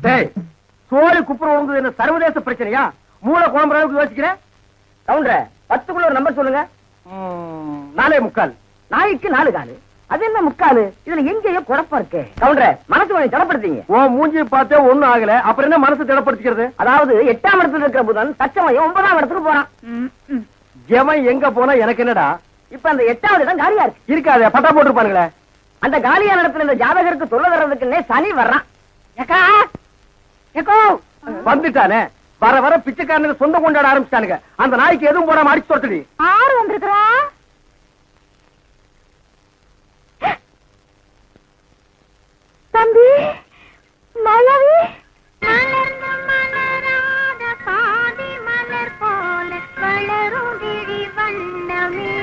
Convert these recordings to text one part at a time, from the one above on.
டேய், சோறு குப்புற உழுந்தது என்ன சர்வதேச பிரச்சனையா? மூளை குழம்புற அளவுக்கு யோசிக்கிறேன். கவுண்டர 10க்குள்ள ஒரு நம்பர் சொல்லுங்க. 4:45. நாய்க்கு 4 காலு. அது என்ன முக்காலு? இதுல எங்கேயோ குழப்பம் இருக்கு. கவுண்டர மனசு கொஞ்சம் திடப்படுத்தீங்க. ஓ மூஞ்சி பார்த்தே ஒண்ணும் ஆகல, அப்புறம் என்ன மனசு திடப்படுத்திக்கிறது? அதாவது 8ஆம் இடத்துல இருக்கிற புதன் தச்சமயம் 9ஆம் இடத்துக்கு போறான். எவன் எங்க போனா எனக்கு என்னடா? இப்ப அந்த 8வது இடம் காலியா இருக்கு. இருக்காது, பட்டா போட்டுருப்பானுங்களே. அந்த காலியான இடத்துல இந்த ஜாதகருக்கு சொல்ல வர்றதுக்குன்னே சனி வர்றான். வந்துட்டானே, வர வர பிச்சைக்காரனுக்கு சொந்தம் கொண்டாட ஆரம்பிச்சிட்டானுங்க. அந்த நாய்க்கு எதுவும் போடாம அடிச்சு தொட்டடி. ஆறு வந்திருக்கிறா. தம்பி மாயாவி மலர்ந்து மலராத பாதி மலர் போல வளரும் விழி வண்ணமே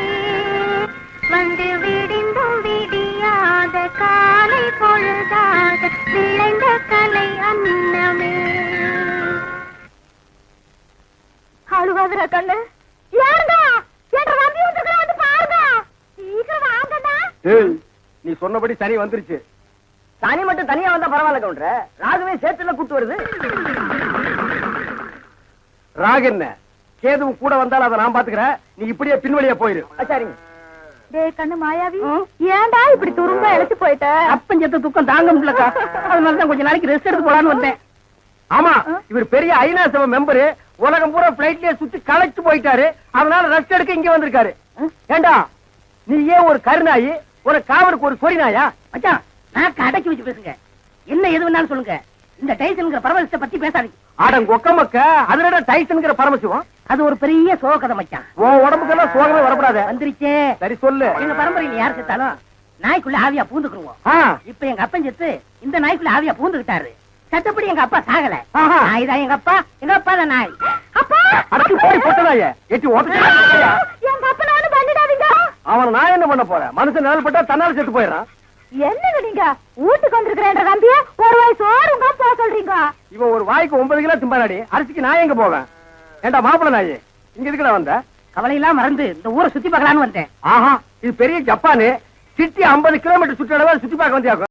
வந்து விடிந்தும் விடியாத காலை பொழுதாக விளைந்த கலை அன்னமே. அழுவாதுரா கண்ணு. யாருடா என்ற தம்பி வந்திருக்கிறா, வந்து பாருங்க. சீக்கிரம் வாங்கடா. ஏய், நீ சொன்னபடி சனி வந்துருச்சு. சனி மட்டும் தனியா வந்தா பரவாயில்ல கவுண்டர, ராகுவே சேர்த்துல கூட்டு வருது. ராகு என்ன, கேதுவும் கூட வந்தாலும் அதை நான் பாத்துக்கிறேன். நீ இப்படியே பின்வழியா போயிரு. சரிங்க. டேய் கண்ணு மாயாவி, ஏன்டா இப்படி துரும்ப இழைச்சு போயிட்ட? அப்பஞ்சத்த துக்கம் தாங்க முடியலக்கா, அதனாலதான் கொஞ்ச நாளைக்கு ரெஸ்ட் எடுத்து போலான்னு வந்தேன். ஆமா, இவர் பெரிய ஐநா சபை மெம்பரு, உலகம் பூரா பிளைட்லயே சுத்தி களைச்சு போயிட்டாரு. அதனால ரெஸ்ட் எடுக்க இங்க வந்திருக்காரு. ஏண்டா, நீ ஏன் ஒரு கருநாயி, ஒரு காவலுக்கு ஒரு சொறி நாயா? மச்சான், நான் கடைக்கு வச்சு பேசுங்க. என்ன எது வேணாலும் சொல்லுங்க. இந்த டைசன்ங்கிற பரமசிவத்தை பத்தி பேசாதீங்க. ஆடங்க ஒக்கமக்க, அதுல டைசன்ங்கிற பரமசிவம். அது ஒரு பெரிய சோகதை மச்சான். உன் உடம்புக்கெல்லாம் சோகமே வரக்கூடாது. வந்துருச்சே. சரி சொல்லு. எங்க பரம்பரையில யார் செத்தாலும் நாய்க்குள்ள ஆவியா பூந்துக்குருவோம். இப்ப எங்க அப்பன் செத்து இந்த நாய்க்குள்ள ஆவியா பூந்துக்கிட்டாரு. சட்டப்படி எங்க அப்பா சாகல. நாய் தான் எங்க அப்பா, எங்க அப்பா தான் நாய். அப்பா அடக்கி போய் போட்டதாயே எட்டி ஓட்ட. எங்க அப்பனாலும் பண்ணிடாதீங்க. அவன் நான் என்ன பண்ண போறேன்? மனுஷன் நிழல் பட்டா தன்னால செத்து போயிடறான். என்னங்க நீங்க வீட்டுக்கு வந்திருக்கிறேன்ற தம்பிய ஒரு வாய் சோறுங்க போக சொல்றீங்க? இவன் ஒரு வாய்க்கு 9 கிலோ திம்பாடி, அரிசிக்கு நான் எங்க போவேன்? ஏண்டா மாப்பிள்ள நாயே, இங்க எதுக்குடா வந்த? கவலையெல்லாம் மறந்து இந்த ஊரை சுத்தி பார்க்கலான்னு வந்தேன். ஆஹா, இது பெரிய ஜப்பானு. சிட்டி 50 கிலோமீட்டர் சுற்றளவு சுத்தி பார்க்க வந்தியாக்கும்.